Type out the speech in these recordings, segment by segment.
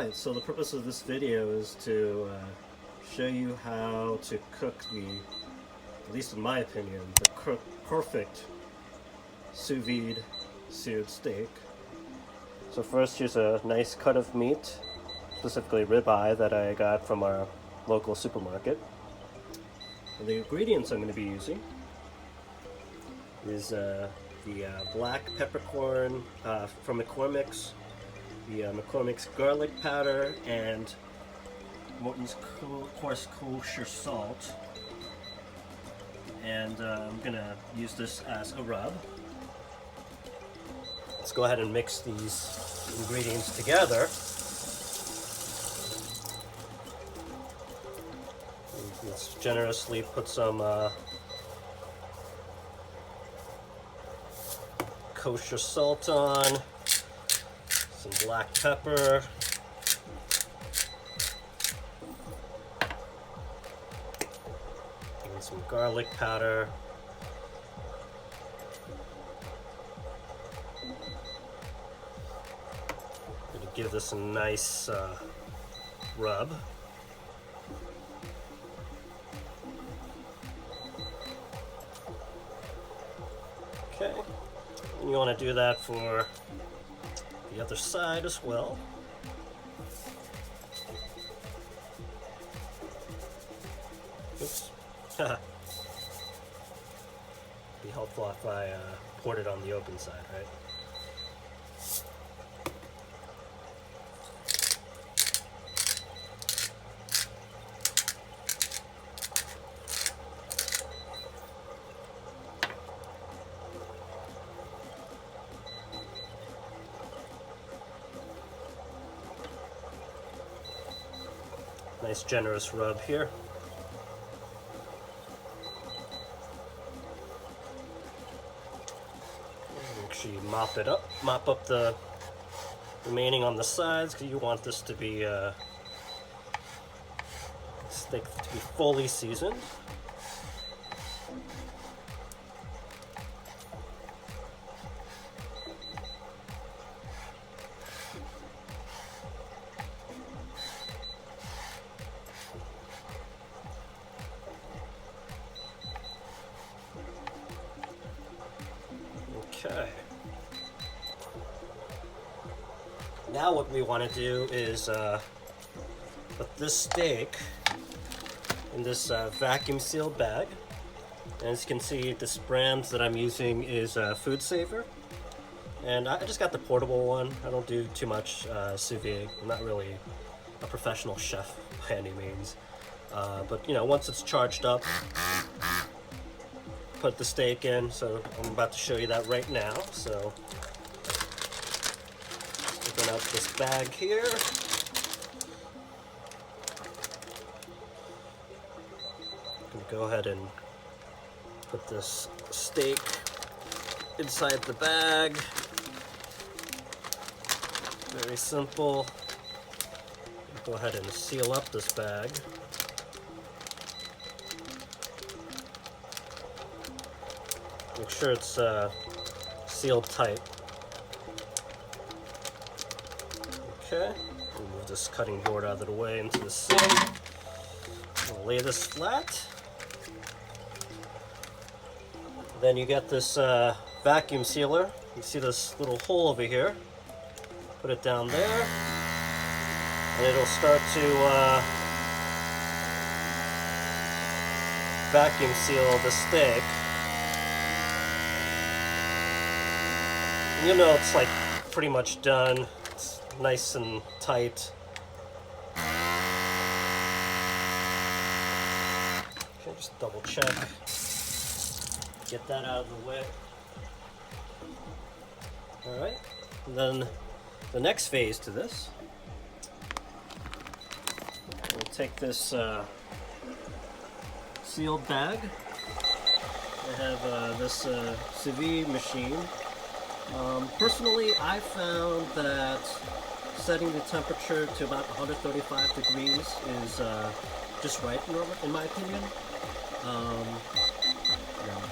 Alright, so the purpose of this video is to show you how to cook the, at least in my opinion, the perfect sous vide seared steak. So first, here's a nice cut of meat, specifically ribeye, that I got from our local supermarket. And the ingredients I'm going to be using is the black peppercorn from McCormick's, the McCormick's garlic powder, and Morton's coarse kosher salt. And I'm going to use this as a rub. Let's go ahead and mix these ingredients together. Let's generously put some kosher salt on, some black pepper, and some garlic powder. Gonna give this a nice rub. Okay, and you want to do that for the other side as well. Oops. Be helpful if I poured it on the open side, right? Nice generous rub here. Make sure you mop up the remaining on the sides, because you want this to be steak to be fully seasoned. Okay. Now what we want to do is put this steak in this vacuum sealed bag. And as you can see, this brand that I'm using is Food Saver. And I just got the portable one. I don't do too much sous vide. I'm not really a professional chef by any means. But you know, once it's charged up, put the steak in. So I'm about to show you that right now. So open up this bag here. Go ahead and put this steak inside the bag. Very simple. Go ahead and seal up this bag. Make sure it's sealed tight. Okay, move this cutting board out of the way into the sink. I'll lay this flat. Then you get this vacuum sealer. You see this little hole over here. Put it down there, and it'll start to vacuum seal the steak. You know it's like pretty much done. It's nice and tight. Okay, just double check. Get that out of the way. Alright, and then the next phase to this, we'll take this sealed bag. I have this sous vide machine. Personally, I found that setting the temperature to about 135 degrees is just right, in my opinion.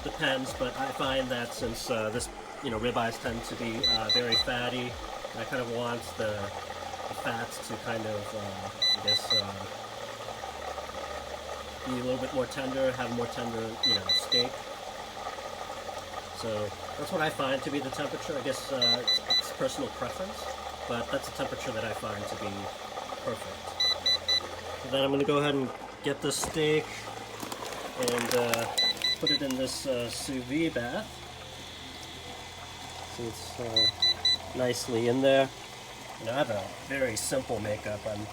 Depends, but I find that since ribeyes tend to be very fatty, and I kind of want the fats to kind of, I guess, be a little bit more tender, have a more tender, steak. So that's what I find to be the temperature. I guess it's personal preference, but that's the temperature that I find to be perfect. So then I'm going to go ahead and get the steak and put it in this sous vide bath. So it's nicely in there. And I have a very simple makeup. I'm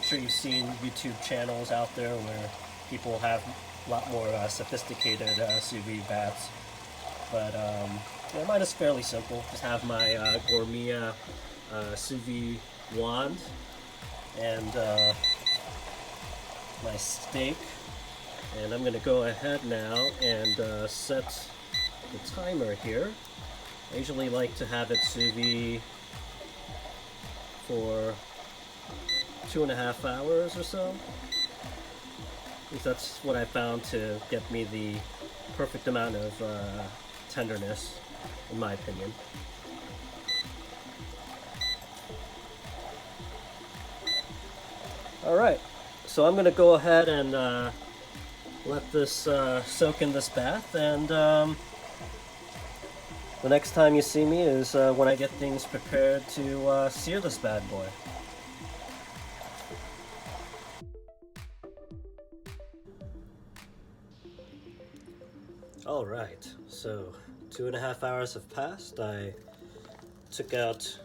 sure you've seen YouTube channels out there where people have a lot more sophisticated sous vide baths. But mine is fairly simple. Just have my gourmet sous vide wand and my steak. And I'm going to go ahead now and set the timer here. I usually like to have it sous vide for 2.5 hours or so. At least that's what I found to get me the perfect amount of tenderness, in my opinion. Alright, so I'm going to go ahead and let this soak in this bath, and the next time you see me is when I get things prepared to sear this bad boy. Alright, so 2.5 hours have passed. I took out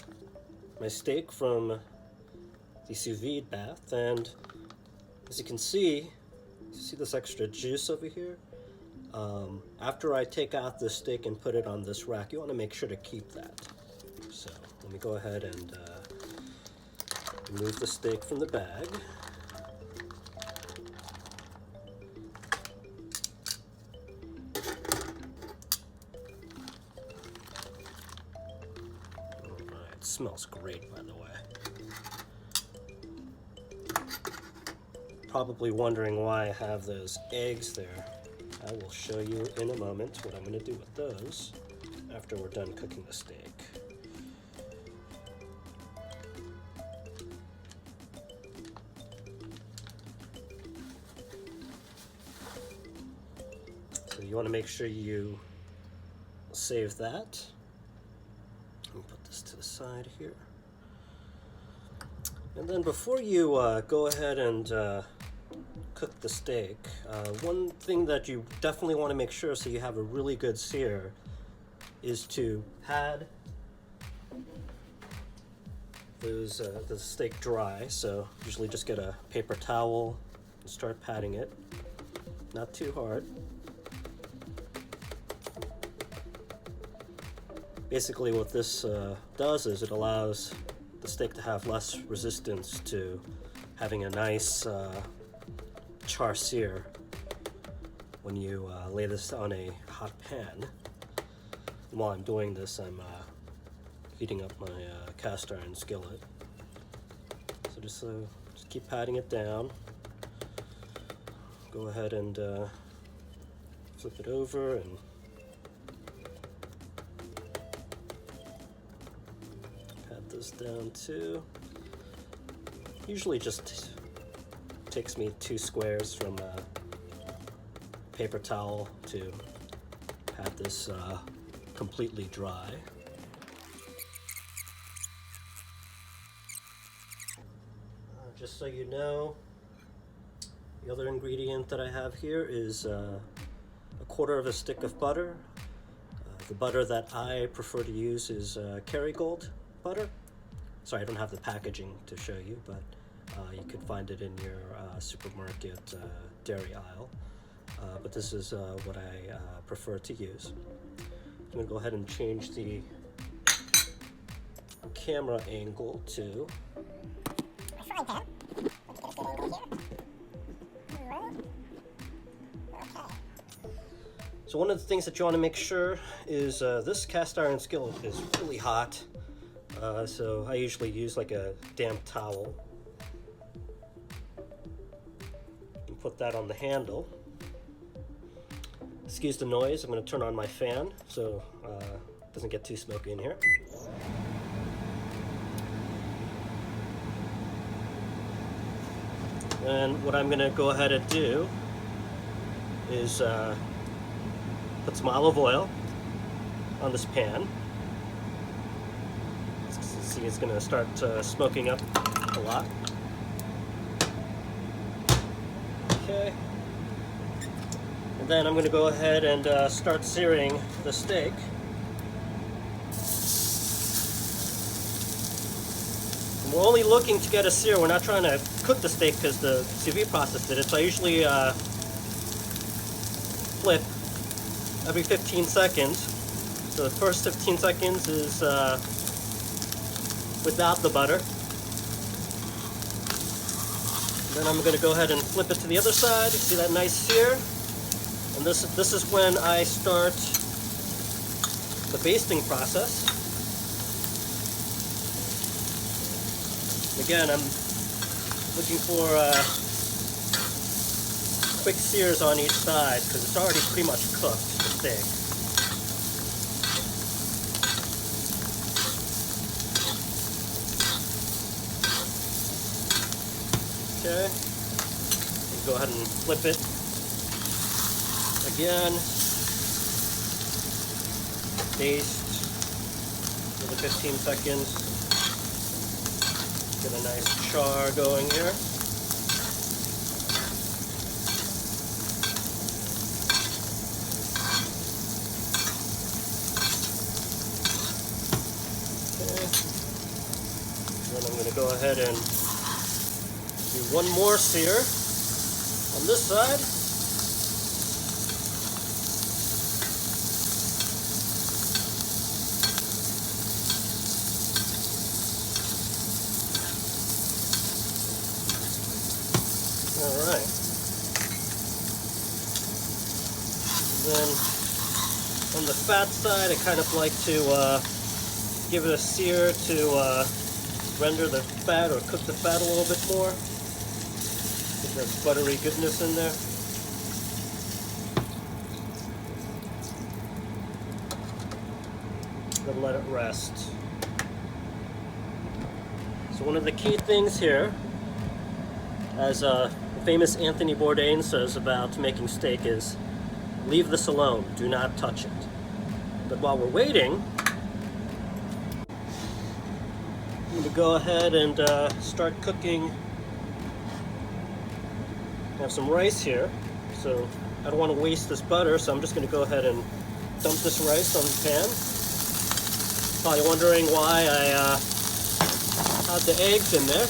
my steak from the sous vide bath, and as you can see this extra juice over here? After I take out the steak and put it on this rack, you want to make sure to keep that. So let me go ahead and remove the steak from the bag. Alright, it smells great, by the way. Probably wondering why I have those eggs there. I will show you in a moment what I'm going to do with those after we're done cooking the steak. So you want to make sure you save that. Let me put this to the side here. And then before you go ahead and cook the steak, one thing that you definitely want to make sure so you have a really good sear is to pad the steak dry. So usually just get a paper towel and start padding it. Not too hard. Basically what this does is it allows the steak to have less resistance to having a nice char sear when you lay this on a hot pan. And while I'm doing this, I'm heating up my cast iron skillet. So just keep patting it down. Go ahead and flip it over and pat this down too. Usually just takes me 2 squares from a paper towel to have this completely dry. Just so you know, the other ingredient that I have here is a 1/4 stick of butter. The butter that I prefer to use is Kerrygold butter. Sorry, I don't have the packaging to show you, but you could find it in your supermarket dairy aisle. But this is what I prefer to use. I'm going to go ahead and change the camera angle to my frying pan. Let's get a good angle here. Alright. Okay. So one of the things that you want to make sure is this cast iron skillet is really hot. So I usually use like a damp towel and put that on the handle. Excuse the noise, I'm going to turn on my fan so it doesn't get too smoky in here. And what I'm going to go ahead and do is put some olive oil on this pan. See, it's going to start smoking up a lot. Okay. And then I'm going to go ahead and start searing the steak. And we're only looking to get a sear. We're not trying to cook the steak because the sous vide process did it. So I usually flip every 15 seconds. So the first 15 seconds is without the butter. And then I'm going to go ahead and flip it to the other side. You see that nice sear? And this is when I start the basting process. Again, I'm looking for quick sears on each side because it's already pretty much cooked, the steak. Okay, go ahead and flip it again. Baste for the 15 seconds. Get a nice char going here. Okay. Then I'm going to go ahead and do one more sear on this side. Alright. Then on the fat side, I kind of like to give it a sear to render the fat or cook the fat a little bit more. Get that buttery goodness in there. Then let it rest. So one of the key things here, as the famous Anthony Bourdain says about making steak, is leave this alone, do not touch it. But while we're waiting, I'm going to go ahead and start cooking. I have some rice here, so I don't want to waste this butter, so I'm just going to go ahead and dump this rice on the pan. Probably wondering why I had the eggs in there.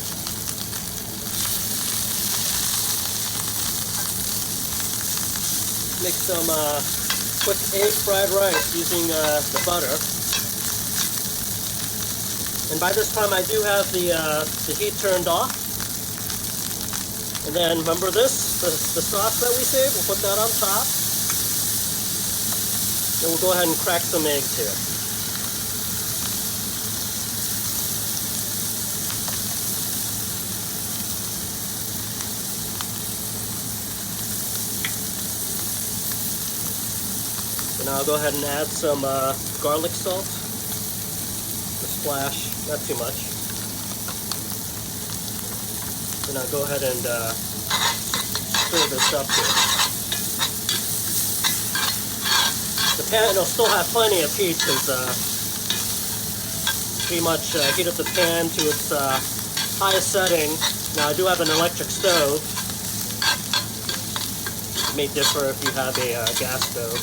Make some quick egg fried rice using the butter. And by this time I do have the heat turned off. And then remember this, the sauce that we saved, we'll put that on top. Then we'll go ahead and crack some eggs here. And I'll go ahead and add some garlic salt. A splash, not too much. Then I'll go ahead and stir this up here. The pan will still have plenty of heat because pretty much heat up the pan to its highest setting. Now I do have an electric stove. It may differ if you have a gas stove.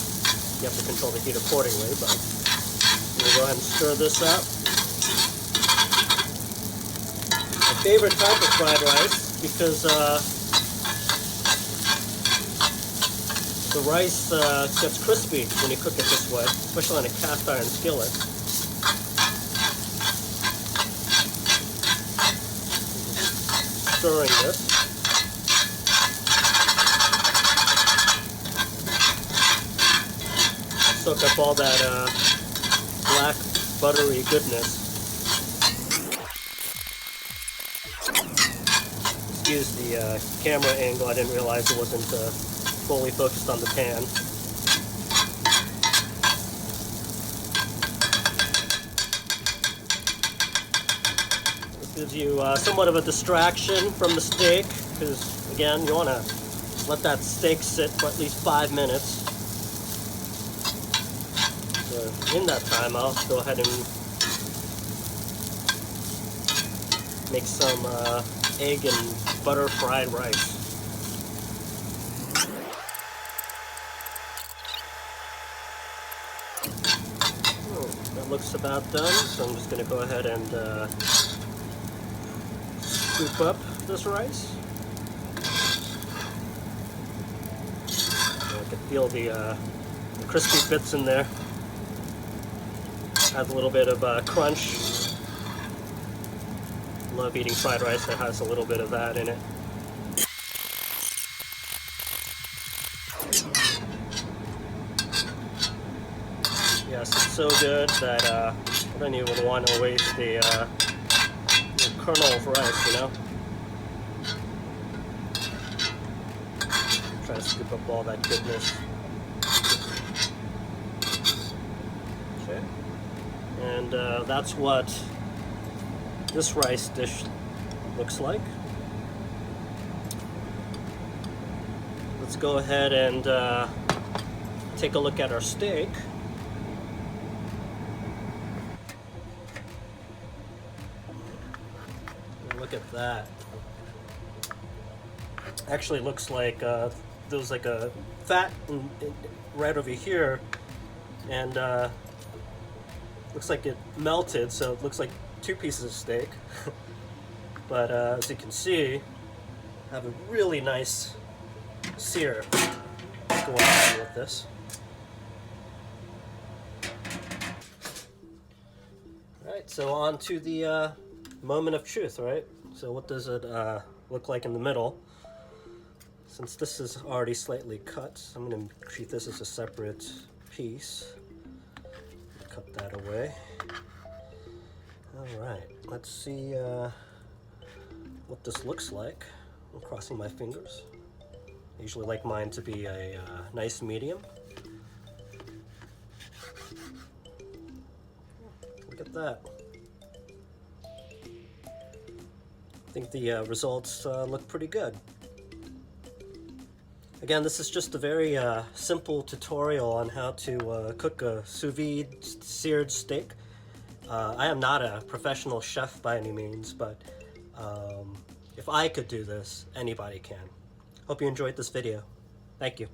You have to control the heat accordingly, but we'll go ahead and stir this up. My favorite type of fried rice because the rice gets crispy when you cook it this way, especially on a cast iron skillet. Stirring this. Soak up all that black buttery goodness. Excuse the camera angle, I didn't realize it wasn't fully focused on the pan. This gives you somewhat of a distraction from the steak because again, you want to let that steak sit for at least 5 minutes. So in that time, I'll go ahead and make some egg and butter fried rice. That looks about done, so I'm just going to go ahead and scoop up this rice. I can feel the crispy bits in there. Has a little bit of crunch. Love eating fried rice that has a little bit of that in it. Yes, it's so good that I don't even want to waste the kernel of rice, you know? Try to scoop up all that goodness. Okay. And that's what this rice dish looks like. Let's go ahead and take a look at our steak. Look at that. Actually looks like there's like a fat right over here, and looks like it melted, so it looks like 2 pieces of steak. But as you can see, I have a really nice sear going on with this. Alright, so on to the moment of truth, right? So what does it look like in the middle? Since this is already slightly cut, I'm going to treat this as a separate piece. Cut that away. Alright, let's see what this looks like. I'm crossing my fingers. I usually like mine to be a nice medium. Look at that. I think the results look pretty good. Again, this is just a very simple tutorial on how to cook a sous vide seared steak. I am not a professional chef by any means, but if I could do this, anybody can. Hope you enjoyed this video. Thank you.